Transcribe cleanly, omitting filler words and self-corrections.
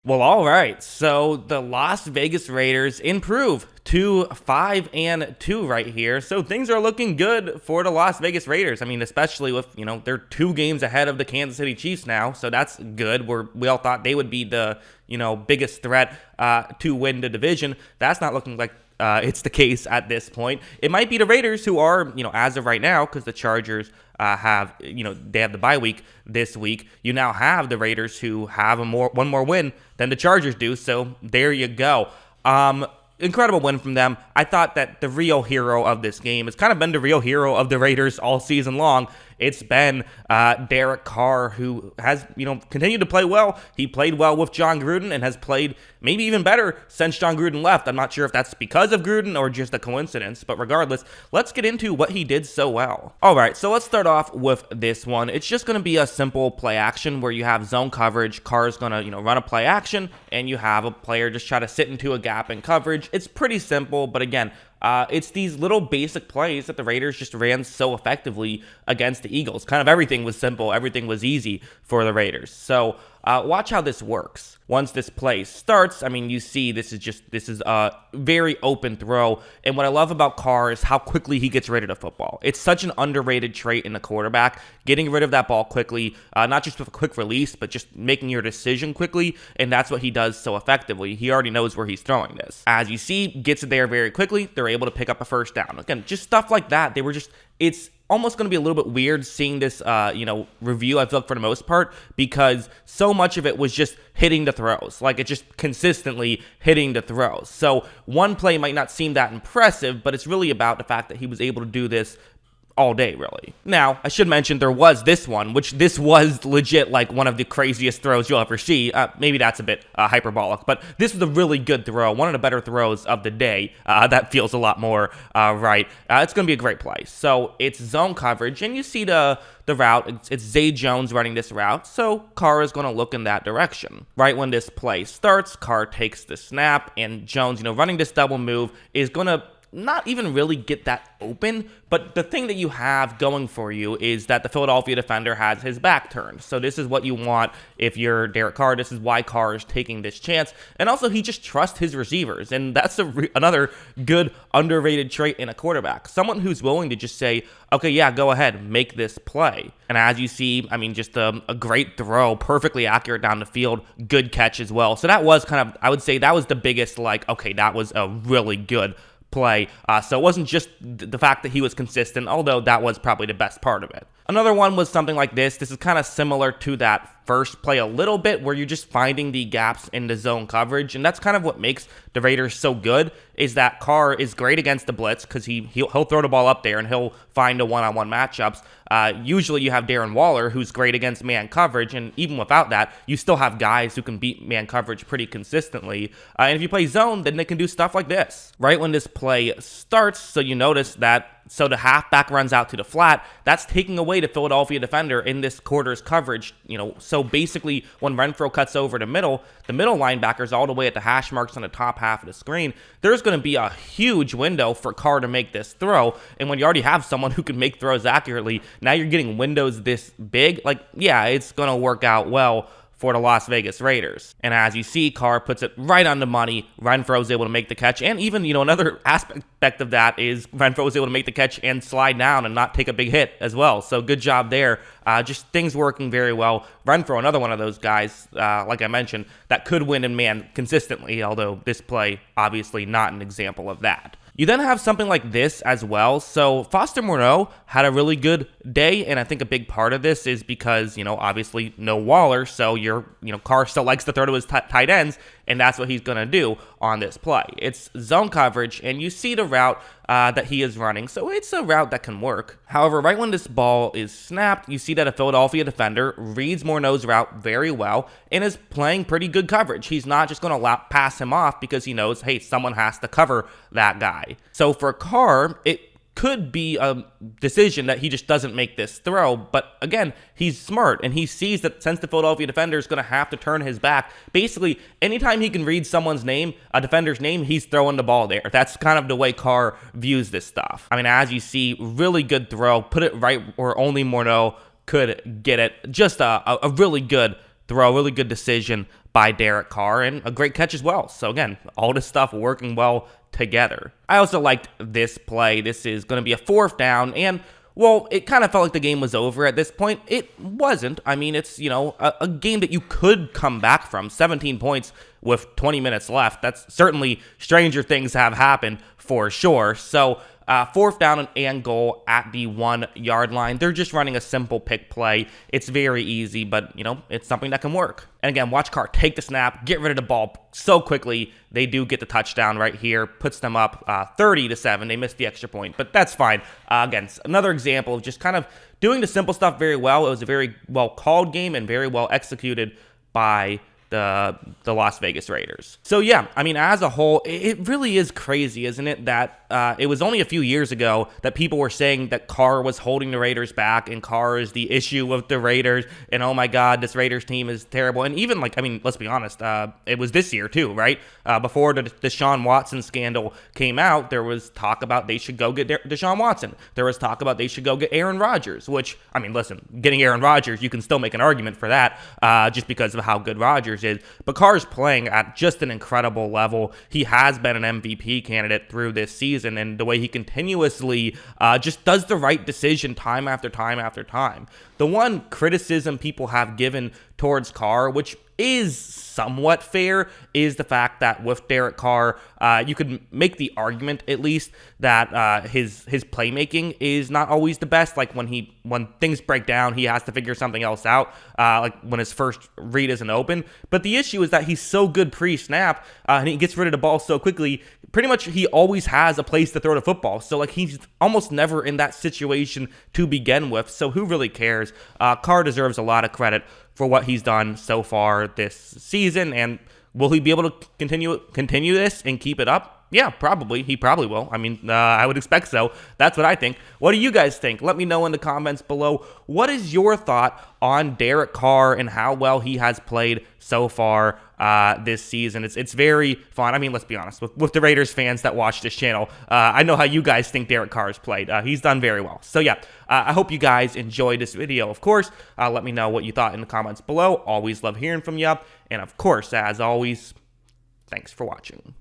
Well, all right. So the Las Vegas Raiders improve to 5-2 right here. So things are looking good for the Las Vegas Raiders. I mean, especially with, they're 2 games ahead of the Kansas City Chiefs now. So that's good. We all thought they would be the, biggest threat to win the division. That's not looking like it's the case at this point. It might be the Raiders who are, as of right now, because the Chargers have, they have the bye week this week. You now have the Raiders who have one more win than the Chargers do. So there you go. Incredible win from them. I thought that the real hero of this game has kind of been the real hero of the Raiders all season long. It's been Derek Carr, who has, continued to play well. He played well with John Gruden and has played maybe even better since John Gruden left. I'm not sure if that's because of Gruden or just a coincidence, but regardless, let's get into what he did so well. All right, so let's start off with this one. It's just going to be a simple play action where you have zone coverage. Carr's going to, run a play action, and you have a player just try to sit into a gap in coverage. It's pretty simple, but again, it's these little basic plays that the Raiders just ran so effectively against the Eagles. Kind of everything was simple. Everything was easy for the Raiders. So watch how this works. Once this play starts, I mean, you see this is a very open throw. And what I love about Carr is how quickly he gets rid of the football. It's such an underrated trait in a quarterback, getting rid of that ball quickly, not just with a quick release, but just making your decision quickly. And that's what he does so effectively. He already knows where he's throwing this. As you see, gets it there very quickly. They're able to pick up a first down. Again, just stuff like that. It's almost going to be a little bit weird seeing this, review, I feel like, for the most part, because so much of it was just hitting the throws. Like, it's just consistently hitting the throws. So one play might not seem that impressive, but it's really about the fact that he was able to do this all day, really. Now, I should mention there was this one, which this was legit like one of the craziest throws you'll ever see. Maybe that's a bit hyperbolic, but this was a really good throw, one of the better throws of the day. That feels a lot more right. It's going to be a great play. So it's zone coverage, and you see the route. It's Zay Jones running this route, so Carr is going to look in that direction. Right when this play starts, Carr takes the snap, and Jones, running this double move is going to not even really get that open, but the thing that you have going for you is that the Philadelphia defender has his back turned. So this is what you want if you're Derek Carr. This is why Carr is taking this chance. And also, he just trusts his receivers, and that's another good underrated trait in a quarterback. Someone who's willing to just say, okay, yeah, go ahead, make this play. And as you see, I mean, just a great throw, perfectly accurate down the field, good catch as well. So that was kind of, I would say that was the biggest, okay, that was a really good play. So it wasn't just the fact that he was consistent, although that was probably the best part of it. Another one was something like this. This is kind of similar to that first play a little bit, where you're just finding the gaps in the zone coverage, and that's kind of what makes the Raiders so good, is that Carr is great against the blitz because he'll throw the ball up there and he'll find a one-on-one matchups. Usually you have Darren Waller, who's great against man coverage, and even without that, you still have guys who can beat man coverage pretty consistently. And if you play zone, then they can do stuff like this. Right when this play starts, so you notice that so the halfback runs out to the flat, that's taking away the Philadelphia defender in this quarter's coverage. So basically when Renfrow cuts over the middle linebacker's all the way at the hash marks on the top half of the screen. There's going to be a huge window for Carr to make this throw. And when you already have someone who can make throws accurately, now you're getting windows this big. Yeah, it's going to work out well for the Las Vegas Raiders. And as you see, Carr puts it right on the money. Renfrow is able to make the catch. And even, another aspect of that is Renfrow was able to make the catch and slide down and not take a big hit as well. So good job there. Just things working very well. Renfrow, another one of those guys, like I mentioned, that could win in man consistently, although this play, obviously not an example of that. You then have something like this as well. So Foster Moreau had a really good day, and I think a big part of this is because, obviously no Waller, so Carr still likes to throw to his tight ends, and that's what he's going to do on this play. It's zone coverage, and you see the route that he is running, so it's a route that can work. However, right when this ball is snapped, you see that a Philadelphia defender reads Morneau's route very well and is playing pretty good coverage. He's not just going to pass him off because he knows, hey, someone has to cover that guy. So for Carr, it could be a decision that he just doesn't make this throw, but again, he's smart, and he sees that since the Philadelphia defender is going to have to turn his back, basically anytime he can read someone's name, a defender's name, he's throwing the ball there. That's kind of the way Carr views this stuff. I mean, as you see, really good throw, put it right where only Morneau could get it. Just a really good throw, really good decision by Derek Carr and a great catch as well. So again, all this stuff working well together. I also liked this play. This is going to be a 4th down, and well, it kind of felt like the game was over at this point. It wasn't. I mean, it's, a game that you could come back from. 17 points with 20 minutes left. That's certainly stranger things have happened for sure. So 4th down and goal at the 1-yard line. They're just running a simple pick play. It's very easy, but, it's something that can work. And again, watch Carr take the snap, get rid of the ball so quickly. They do get the touchdown right here, puts them up 30-7. They missed the extra point, but that's fine. Again, another example of just kind of doing the simple stuff very well. It was a very well-called game and very well executed by the Las Vegas Raiders. So yeah, I mean, as a whole, it really is crazy, isn't it, that it was only a few years ago that people were saying that Carr was holding the Raiders back and Carr is the issue with the Raiders, and oh my God, this Raiders team is terrible. And even let's be honest, it was this year too, right? Before the Deshaun Watson scandal came out, there was talk about they should go get Deshaun Watson. There was talk about they should go get Aaron Rodgers, which, I mean, listen, getting Aaron Rodgers, you can still make an argument for that just because of how good Rodgers is. But Carr's playing at just an incredible level. He has been an MVP candidate through this season, and the way he continuously just does the right decision time after time after time. The one criticism people have given towards Carr, which is somewhat fair, is the fact that with Derek Carr, you could make the argument at least that his playmaking is not always the best. Like when things break down, he has to figure something else out. Like when his first read isn't open. But the issue is that he's so good pre-snap, and he gets rid of the ball so quickly. Pretty much, he always has a place to throw the football. So he's almost never in that situation to begin with. So who really cares? Carr deserves a lot of credit for what he's done so far this season, and will he be able to continue this and keep it up? Yeah, probably. He probably will. I mean, I would expect so. That's what I think. What do you guys think? Let me know in the comments below. What is your thought on Derek Carr and how well he has played so far this season? It's very fun. I mean, let's be honest. With the Raiders fans that watch this channel, I know how you guys think Derek Carr has played. He's done very well. So yeah, I hope you guys enjoyed this video. Of course, let me know what you thought in the comments below. Always love hearing from you. And of course, as always, thanks for watching.